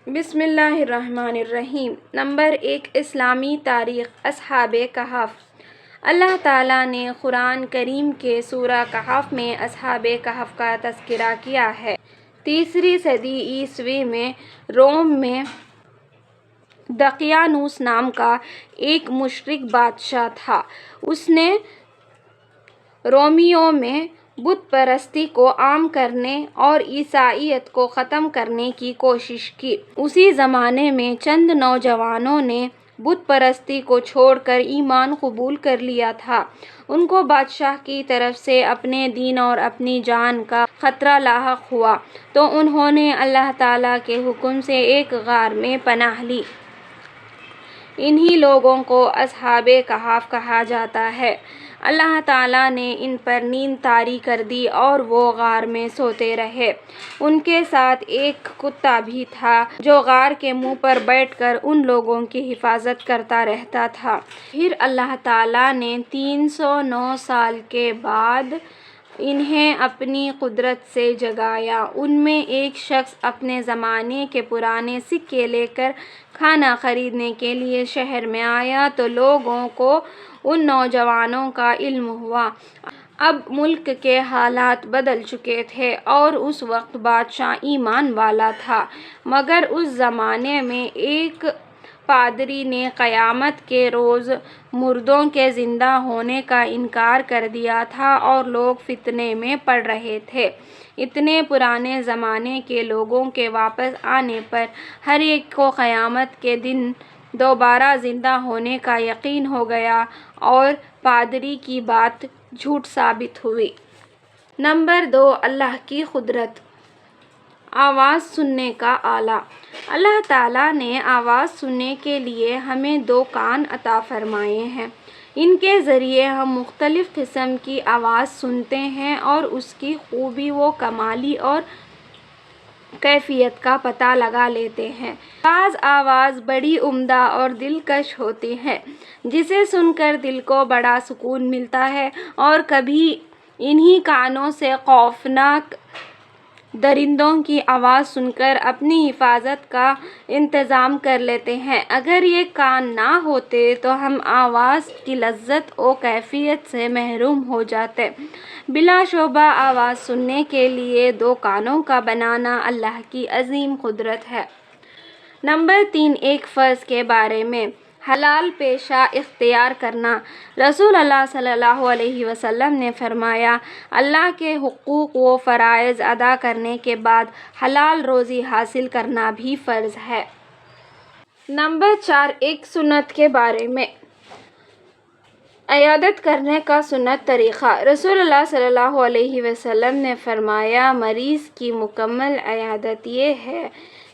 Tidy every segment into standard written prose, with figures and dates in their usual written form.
بسم اللہ الرحمن الرحیم۔ نمبر 1، اسلامی تاریخ اصحاب کہف۔ اللہ تعالیٰ نے قرآن کریم کے سورہ کہف میں اصحاب کہف کا تذکرہ کیا ہے۔ 3 صدی عیسوی میں روم میں دقیانوس نام کا ایک مشرک بادشاہ تھا۔ اس نے رومیوں میں بت پرستی کو عام کرنے اور عیسائیت کو ختم کرنے کی کوشش کی۔ اسی زمانے میں چند نوجوانوں نے بت پرستی کو چھوڑ کر ایمان قبول کر لیا تھا۔ ان کو بادشاہ کی طرف سے اپنے دین اور اپنی جان کا خطرہ لاحق ہوا تو انہوں نے اللہ تعالیٰ کے حکم سے ایک غار میں پناہ لی۔ انہی لوگوں کو اصحاب کہف کہا جاتا ہے۔ اللہ تعالیٰ نے ان پر نیند طاری کر دی اور وہ غار میں سوتے رہے۔ ان کے ساتھ ایک کتا بھی تھا جو غار کے منہ پر بیٹھ کر ان لوگوں کی حفاظت کرتا رہتا تھا۔ پھر اللہ تعالیٰ نے 309 سال کے بعد انہیں اپنی قدرت سے جگایا۔ ان میں ایک شخص اپنے زمانے کے پرانے سکے لے کر کھانا خریدنے کے لیے شہر میں آیا تو لوگوں کو ان نوجوانوں کا علم ہوا۔ اب ملک کے حالات بدل چکے تھے اور اس وقت بادشاہ ایمان والا تھا، مگر اس زمانے میں ایک پادری نے قیامت کے روز مردوں کے زندہ ہونے کا انکار کر دیا تھا اور لوگ فتنے میں پڑ رہے تھے۔ اتنے پرانے زمانے کے لوگوں کے واپس آنے پر ہر ایک کو قیامت کے دن دوبارہ زندہ ہونے کا یقین ہو گیا اور پادری کی بات جھوٹ ثابت ہوئی۔ نمبر 2، اللہ کی قدرت۔ آواز سننے کا آلہ۔ اللہ تعالیٰ نے آواز سننے کے لیے ہمیں 2 کان عطا فرمائے ہیں۔ ان کے ذریعے ہم مختلف قسم کی آواز سنتے ہیں اور اس کی خوبی و کمالی اور کیفیت کا پتہ لگا لیتے ہیں۔ بعض آواز بڑی عمدہ اور دلکش ہوتی ہے جسے سن کر دل کو بڑا سکون ملتا ہے، اور کبھی انہی کانوں سے خوفناک درندوں کی آواز سن کر اپنی حفاظت کا انتظام کر لیتے ہیں۔ اگر یہ کان نہ ہوتے تو ہم آواز کی لذت و کیفیت سے محروم ہو جاتے۔ بلا شبہ آواز سننے کے لیے 2 کانوں کا بنانا اللہ کی عظیم قدرت ہے۔ نمبر 3، ایک فرض کے بارے میں۔ حلال پیشہ اختیار کرنا۔ رسول اللہ صلی اللہ علیہ وسلم نے فرمایا، اللہ کے حقوق و فرائض ادا کرنے کے بعد حلال روزی حاصل کرنا بھی فرض ہے۔ نمبر 4، ایک سنت کے بارے میں۔ عیادت کرنے کا سنت طریقہ۔ رسول اللہ صلی اللہ علیہ وسلم نے فرمایا، مریض کی مکمل عیادت یہ ہے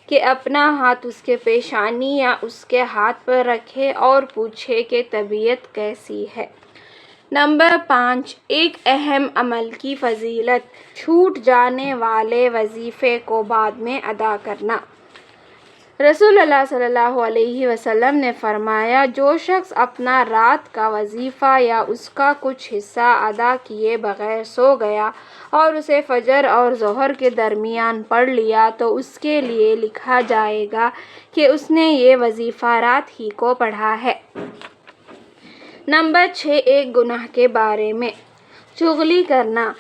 کہ اپنا ہاتھ اس کے پیشانی یا اس کے ہاتھ پر رکھے اور پوچھے کہ طبیعت کیسی ہے۔ نمبر 5، ایک اہم عمل کی فضیلت۔ چھوٹ جانے والے وظیفے کو بعد میں ادا کرنا۔ رسول اللہ صلی اللہ علیہ وسلم نے فرمایا، جو شخص اپنا رات کا وظیفہ یا اس کا کچھ حصہ ادا کیے بغیر سو گیا اور اسے فجر اور ظہر کے درمیان پڑھ لیا تو اس کے لیے لکھا جائے گا کہ اس نے یہ وظیفہ رات ہی کو پڑھا ہے۔ نمبر 6، ایک گناہ کے بارے میں۔ چغلی کرنا۔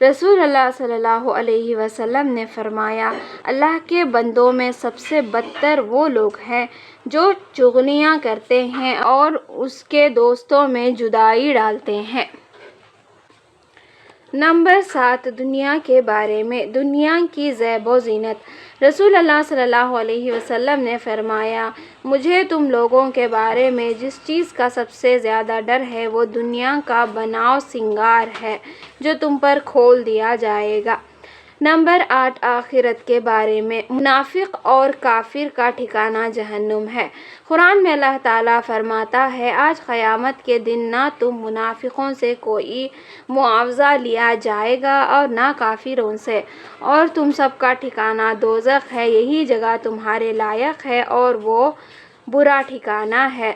رسول اللہ صلی اللہ علیہ وسلم نے فرمایا، اللہ کے بندوں میں سب سے بدتر وہ لوگ ہیں جو چغلیاں کرتے ہیں اور اس کے دوستوں میں جدائی ڈالتے ہیں۔ نمبر 7، دنیا کے بارے میں۔ دنیا کی زیب و زینت۔ رسول اللہ صلی اللہ علیہ وسلم نے فرمایا، مجھے تم لوگوں کے بارے میں جس چیز کا سب سے زیادہ ڈر ہے وہ دنیا کا بناؤ سنگار ہے جو تم پر کھول دیا جائے گا۔ نمبر 8، آخرت کے بارے میں۔ منافق اور کافر کا ٹھکانہ جہنم ہے۔ قرآن میں اللہ تعالیٰ فرماتا ہے، آج قیامت کے دن نہ تم منافقوں سے کوئی معاوضہ لیا جائے گا اور نہ کافروں سے، اور تم سب کا ٹھکانہ دوزخ ہے، یہی جگہ تمہارے لائق ہے اور وہ برا ٹھکانہ ہے۔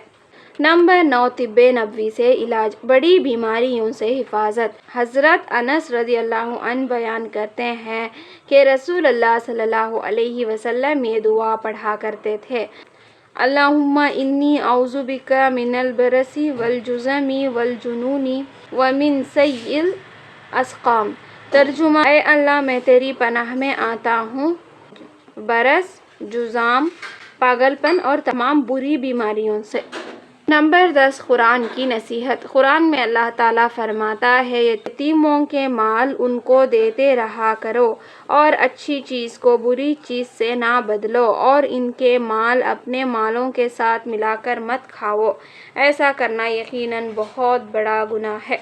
نمبر 9 طب نبوی سے علاج، بڑی بیماریوں سے حفاظت۔ حضرت انس رضی اللہ عنہ بیان کرتے ہیں کہ رسول اللہ صلی اللہ علیہ وسلم یہ دعا پڑھا کرتے تھے: اللہم انی اعوذ بک من البرص والجذام والجنون ومن سیء الاسقام۔ ترجمہ: اے اللہ، میں تیری پناہ میں آتا ہوں برص، جذام، پاگل پن اور تمام بری بیماریوں سے۔ نمبر 10 قرآن کی نصیحت۔ قرآن میں اللہ تعالیٰ فرماتا ہے: یتیموں کے مال ان کو دیتے رہا کرو اور اچھی چیز کو بری چیز سے نہ بدلو، اور ان کے مال اپنے مالوں کے ساتھ ملا کر مت کھاؤ، ایسا کرنا یقیناً بہت بڑا گناہ ہے۔